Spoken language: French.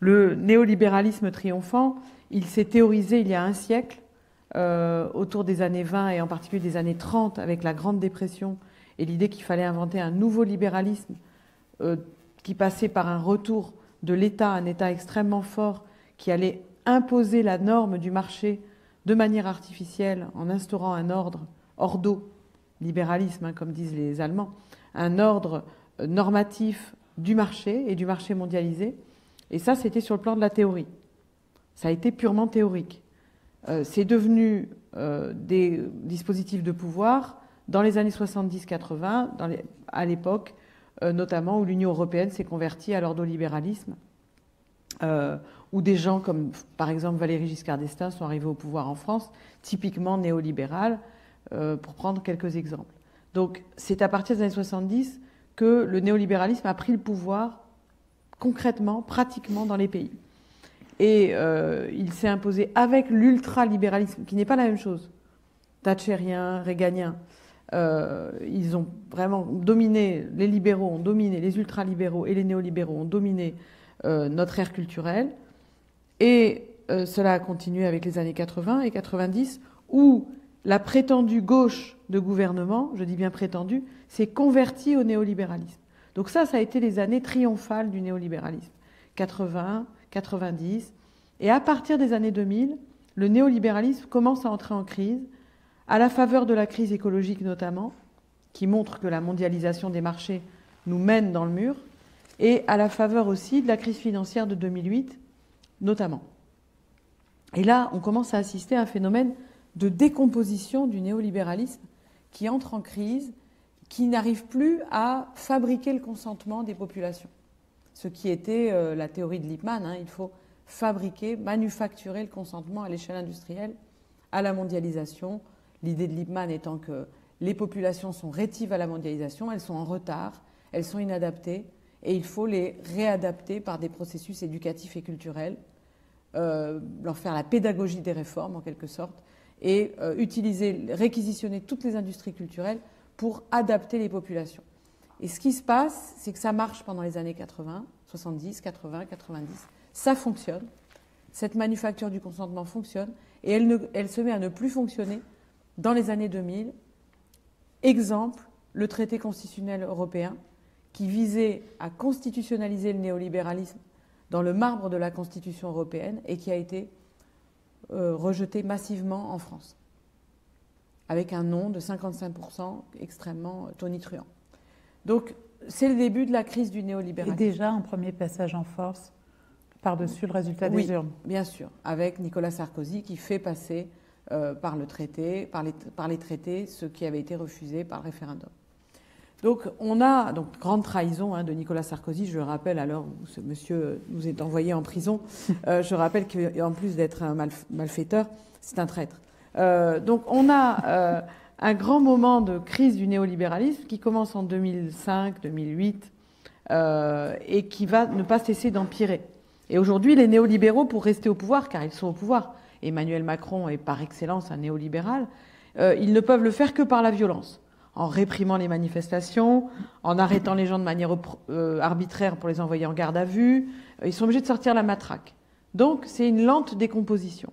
Le néolibéralisme triomphant, il s'est théorisé il y a un siècle, autour des années 20 et en particulier des années 30 avec la Grande Dépression et l'idée qu'il fallait inventer un nouveau libéralisme qui passait par un retour de l'État, un État extrêmement fort qui allait imposer la norme du marché de manière artificielle en instaurant un ordre, ordo, libéralisme, hein, comme disent les Allemands, un ordre normatif du marché et du marché mondialisé. Et ça, c'était sur le plan de la théorie. Ça a été purement théorique. C'est devenu des dispositifs de pouvoir dans les années 70-80, à l'époque, notamment où l'Union européenne s'est convertie à l'ordolibéralisme, où des gens comme, par exemple, Valéry Giscard d'Estaing sont arrivés au pouvoir en France, typiquement néolibéral, pour prendre quelques exemples. Donc, c'est à partir des années 70 que le néolibéralisme a pris le pouvoir concrètement, pratiquement dans les pays. Et il s'est imposé avec l'ultralibéralisme, qui n'est pas la même chose. Thatcherien, Reaganien, ils ont vraiment dominé, les libéraux ont dominé, les ultralibéraux et les néolibéraux ont dominé notre ère culturelle. Et cela a continué avec les années 80 et 90, où la prétendue gauche de gouvernement, je dis bien prétendue, s'est convertie au néolibéralisme. Donc ça a été les années triomphales du néolibéralisme. 80, 90. Et à partir des années 2000, le néolibéralisme commence à entrer en crise, à la faveur de la crise écologique notamment, qui montre que la mondialisation des marchés nous mène dans le mur, et à la faveur aussi de la crise financière de 2008, notamment. Et là, on commence à assister à un phénomène de décomposition du néolibéralisme qui entre en crise, qui n'arrive plus à fabriquer le consentement des populations. Ce qui était la théorie de Lippmann, hein, il faut fabriquer, manufacturer le consentement à l'échelle industrielle à la mondialisation. L'idée de Lippmann étant que les populations sont rétives à la mondialisation, elles sont en retard, elles sont inadaptées, et il faut les réadapter par des processus éducatifs et culturels, leur faire la pédagogie des réformes en quelque sorte, et réquisitionner toutes les industries culturelles pour adapter les populations. Et ce qui se passe, c'est que ça marche pendant les années 80, 70, 80, 90. Ça fonctionne. Cette manufacture du consentement fonctionne. Et elle se met à ne plus fonctionner dans les années 2000. Exemple, le traité constitutionnel européen qui visait à constitutionnaliser le néolibéralisme dans le marbre de la Constitution européenne et qui a été rejeté massivement en France, avec un non de 55% extrêmement tonitruant. Donc, c'est le début de la crise du néolibéralisme. Et déjà un premier passage en force par-dessus le résultat des urnes. Oui, bien sûr, avec Nicolas Sarkozy qui fait passer par les traités ce qui avait été refusé par le référendum. Donc, on a grande trahison de Nicolas Sarkozy. Je le rappelle, à l'heure où ce monsieur nous est envoyé en prison, je rappelle qu'en plus d'être un malfaiteur, c'est un traître. Donc, on a un grand moment de crise du néolibéralisme qui commence en 2005, 2008 et qui va ne pas cesser d'empirer. Et aujourd'hui, les néolibéraux, pour rester au pouvoir, car ils sont au pouvoir, Emmanuel Macron est par excellence un néolibéral, ils ne peuvent le faire que par la violence, en réprimant les manifestations, en arrêtant les gens de manière arbitraire pour les envoyer en garde à vue. Ils sont obligés de sortir la matraque. Donc, c'est une lente décomposition.